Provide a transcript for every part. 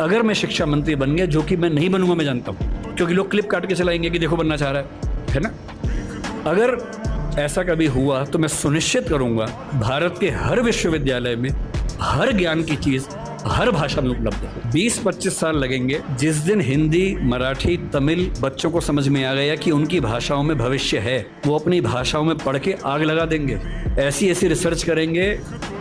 अगर मैं शिक्षा मंत्री बन गया, जो कि मैं नहीं बनूंगा मैं जानता हूँ, क्योंकि लोग क्लिप काट के चलाएंगे कि देखो बनना चाह रहा है ना। अगर ऐसा कभी हुआ तो मैं सुनिश्चित करूंगा भारत के हर विश्वविद्यालय में हर ज्ञान की चीज हर भाषा में उपलब्ध हो। 20-25 साल लगेंगे, जिस दिन हिंदी, मराठी, तमिल बच्चों को समझ में आ गया कि उनकी भाषाओं में भविष्य है, वो अपनी भाषाओं में पढ़ के आग लगा देंगे। ऐसी ऐसी रिसर्च करेंगे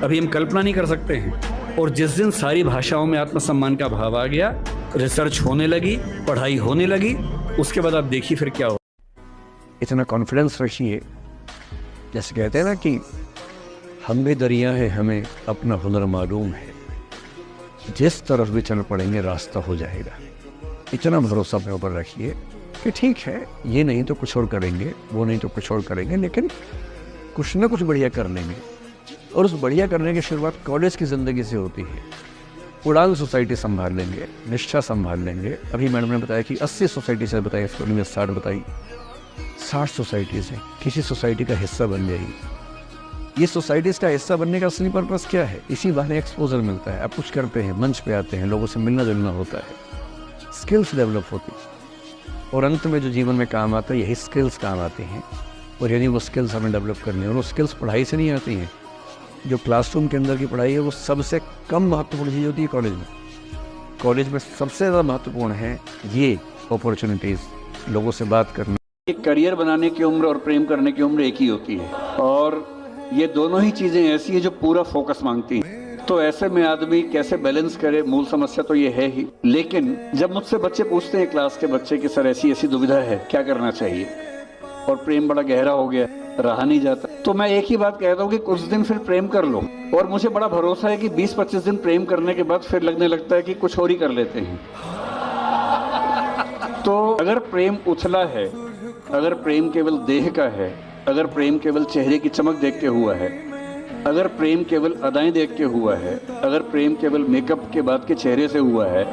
अभी हम कल्पना नहीं कर सकते हैं। और जिस दिन सारी भाषाओं में आत्मसम्मान का भाव आ गया, रिसर्च होने लगी, पढ़ाई होने लगी, उसके बाद आप देखिए फिर क्या हो। इतना कॉन्फिडेंस रखिए, जैसे कहते हैं ना कि हम भी दरिया है, हमें अपना हुनर मालूम है, जिस तरफ भी चल पड़ेंगे रास्ता हो जाएगा। इतना भरोसा अपने ऊपर रखिए कि ठीक है, ये नहीं तो कुछ और करेंगे, वो नहीं तो कुछ और करेंगे, लेकिन कुछ ना कुछ बढ़िया कर लेंगे। और उस बढ़िया करने की शुरुआत कॉलेज की ज़िंदगी से होती है। उड़ान सोसाइटी संभाल लेंगे, निष्ठा संभाल लेंगे। अभी मैडम ने बताया कि 80 सोसाइटी से बताई, स्कूल में 60 बताई, 60 सोसाइटी से किसी सोसाइटी का हिस्सा बन जाएगी। ये सोसाइटीज़ का हिस्सा बनने का असली पर्पस क्या है? इसी बहाने एक्सपोजर मिलता है, आप कुछ करते हैं, मंच पे आते हैं, लोगों से मिलना जुलना होता है, स्किल्स डेवलप होती है, और अंत में जो जीवन में काम आता है यही स्किल्स काम आते हैं। और यानी वो स्किल्स हमें डेवलप करनी है, और वो स्किल्स पढ़ाई से नहीं आती हैं। जो क्लासरूम के अंदर की पढ़ाई है वो सबसे कम महत्वपूर्ण चीज़ होती है कॉलेज में। कॉलेज में सबसे ज़्यादा महत्वपूर्ण है ये अपॉर्चुनिटीज़, लोगों से बात करना। एक करियर बनाने की उम्र और प्रेम करने की उम्र एक ही होती है, और ये दोनों ही चीजें ऐसी है जो पूरा फोकस मांगती हैं। तो ऐसे में आदमी कैसे बैलेंस करे, मूल समस्या तो ये है ही। लेकिन जब मुझसे बच्चे पूछते हैं, क्लास के बच्चे, कि सर ऐसी ऐसी दुविधा है, क्या करना चाहिए, और प्रेम बड़ा गहरा हो गया, रहा नहीं जाता, तो मैं एक ही बात कहता हूँ कि कुछ दिन फिर प्रेम कर लो। और मुझे बड़ा भरोसा है कि 20-25 दिन प्रेम करने के बाद फिर लगने लगता है कि कुछ और ही कर लेते हैं। तो अगर प्रेम उछला है, अगर प्रेम केवल देह का है, अगर प्रेम केवल चेहरे की चमक देख के हुआ है, अगर प्रेम केवल अदाएं देख के हुआ है, अगर प्रेम केवल मेकअप के बाद के चेहरे से हुआ है,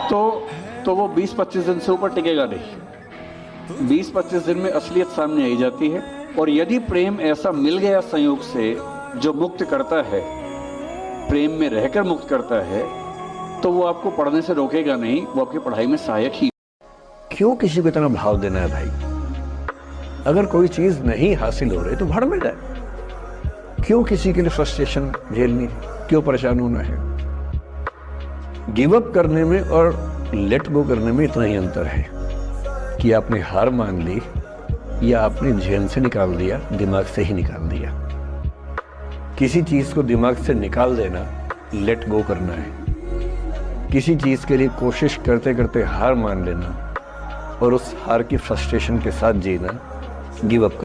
तो वो 20-25 दिन से ऊपर टिकेगा नहीं। 20-25 दिन में असलियत सामने आई जाती है। और यदि प्रेम ऐसा मिल गया संयोग से जो मुक्त करता है, प्रेम में रहकर मुक्त करता है, तो वो आपको पढ़ने से रोकेगा नहीं, वो आपकी पढ़ाई में सहायक ही। क्यों किसी को इतना भाव देना है भाई? अगर कोई चीज़ नहीं हासिल हो रही तो भाड़ में जाए। क्यों किसी के लिए फ्रस्ट्रेशन झेलनी है? क्यों परेशान होना है? गिव अप करने में और लेट गो करने में इतना ही अंतर है कि आपने हार मान ली या आपने जेल से निकाल दिया, दिमाग से ही निकाल दिया। किसी चीज़ को दिमाग से निकाल देना लेट गो करना है। किसी चीज़ के लिए कोशिश करते करते हार मान लेना और उस हार की फ्रस्ट्रेशन के साथ जीना गिव अप।